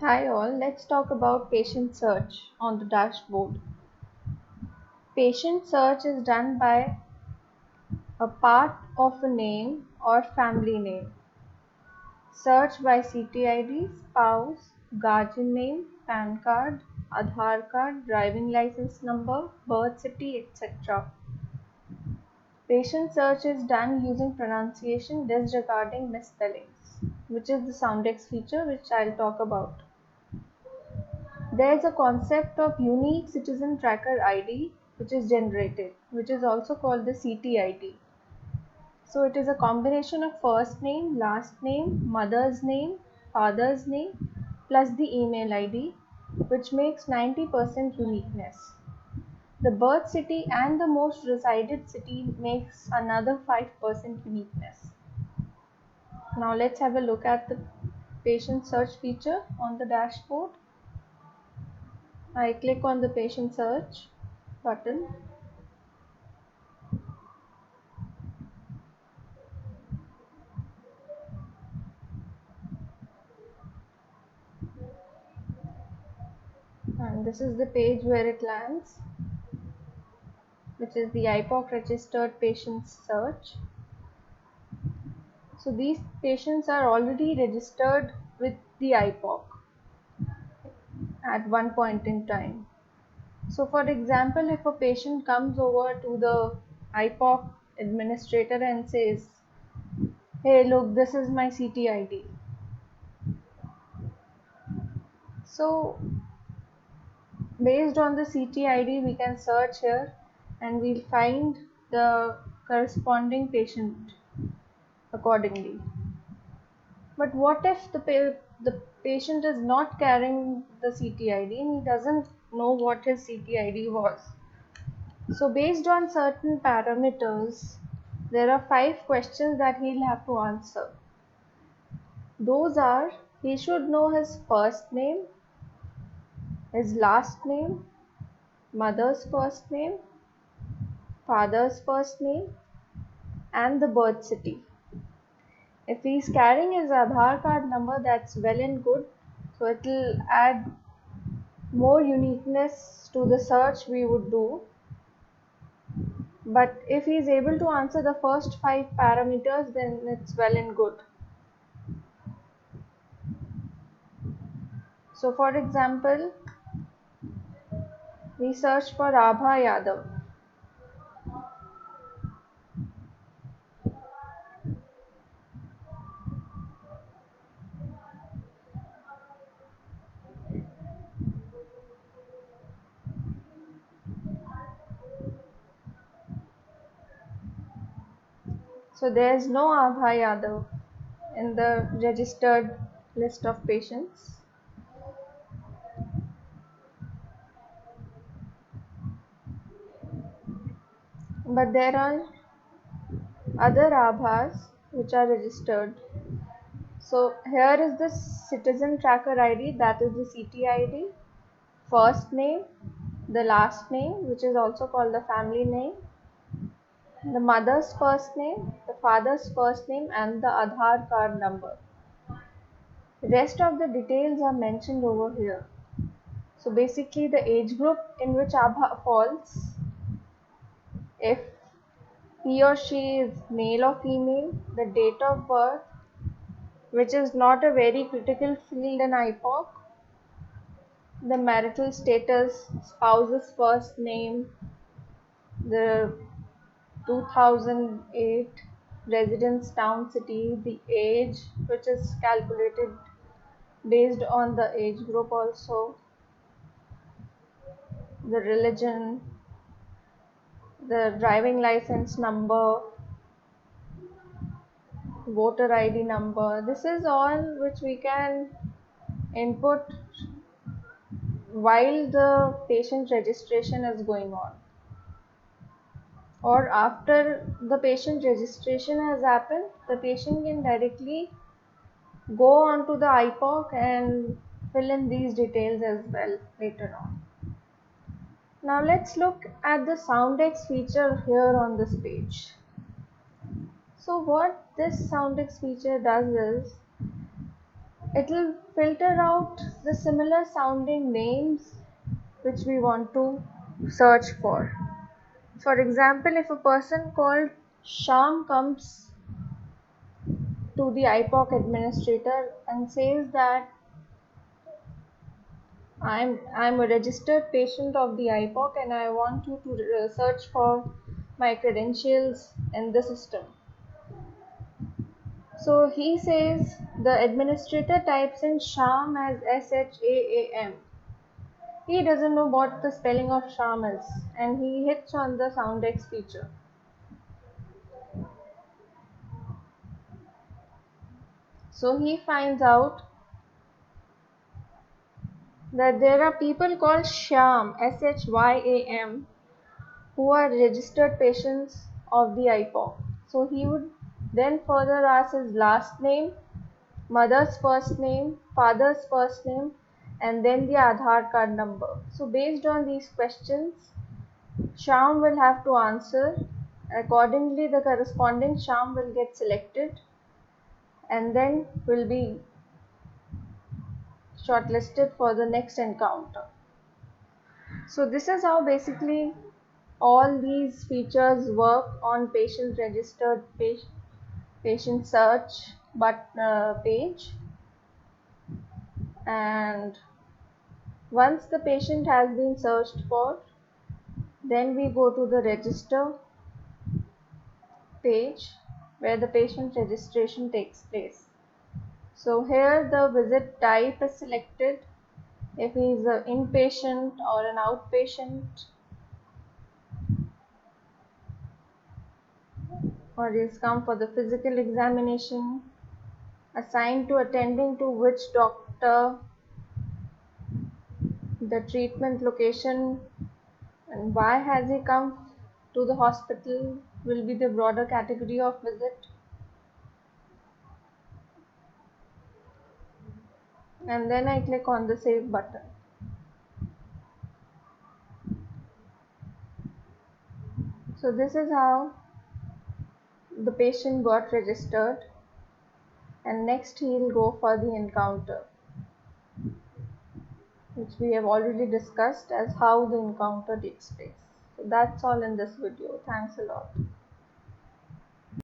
Hi all, let's talk about patient search on the dashboard. Patient search is done by a part of a name or family name. Search by CTID, spouse, guardian name, PAN card, Aadhaar card, driving license number, birth city, etc. Patient search is done using pronunciation disregarding misspellings, which is the Soundex feature which I'll talk about. There is a concept of unique citizen tracker ID which is generated, which is also called the CTID. So it is a combination of first name, last name, mother's name, father's name, plus the email ID, which makes 90% uniqueness. The birth city and the most resided city makes another 5% uniqueness. Now let's have a look at the patient search feature on the dashboard. I click on the patient search button. And this is the page where it lands, which is the IPOC registered patients search. So these patients are already registered with the IPOC at one point in time. So for example, if a patient comes over to the IPOC administrator and says, hey look, this is my CTID. So based on the CTID we can search here and we'll find the corresponding patient accordingly. But what if the patient is not carrying the CTID and he doesn't know what his CTID was? So based on certain parameters, there are 5 questions that he'll have to answer. Those are, he should know his first name, his last name, mother's first name, father's first name, and the birth city. If he's carrying his Aadhaar card number, that's well and good. So it will add more uniqueness to the search we would do. But if he is able to answer the first 5 parameters, then it's well and good. So for example, we search for Abha Yadav. So there is no Abha Yadav in the registered list of patients. But there are other Abhas which are registered. So here is the citizen tracker ID, that is the CTID, first name, the last name, which is also called the family name, the mother's first name, the father's first name, and the Aadhaar card number. Rest of the details are mentioned over here. So basically the age group in which Abha falls, if he or she is male or female, the date of birth, which is not a very critical field in IPOC, the marital status, spouse's first name, the 2008 residence town city, the age, which is calculated based on the age group also, the religion, the driving license number, voter ID number. This is all which we can input while the patient registration is going on, or after the patient registration has happened, the patient can directly go on to the IPOC and fill in these details as well later on. Now let's look at the Soundex feature here on this page. So what this Soundex feature does is, It will filter out the similar sounding names which we want to search for. For example, if a person called Sham comes to the IPOC administrator and says that I'm a registered patient of the IPOC and I want you to search for my credentials in the system. So he says the administrator types in Sham as SHAAM. He doesn't know what the spelling of Sham is and he hits on the SoundX feature. So he finds out that there are people called Shyam, SHYAM, who are registered patients of the IPOC. So he would then further ask his last name, mother's first name, father's first name, and then the Aadhaar card number. So based on these questions, Shyam will have to answer. Accordingly, the corresponding Shyam will get selected and then will be shortlisted for the next encounter. So this is how basically all these features work on patient registered patient search page. And once the patient has been searched for, then we go to the register page where the patient registration takes place. So here the visit type is selected, if he is an inpatient or an outpatient, or he has come for the physical examination, assigned to attending to which doctor, the treatment location, and why has he come to the hospital will be the broader category of visit. And then I click on the save button. So this is how the patient got registered, and next he will go for the encounter, which we have already discussed as how the encounter takes place. So that's all in this video. Thanks a lot.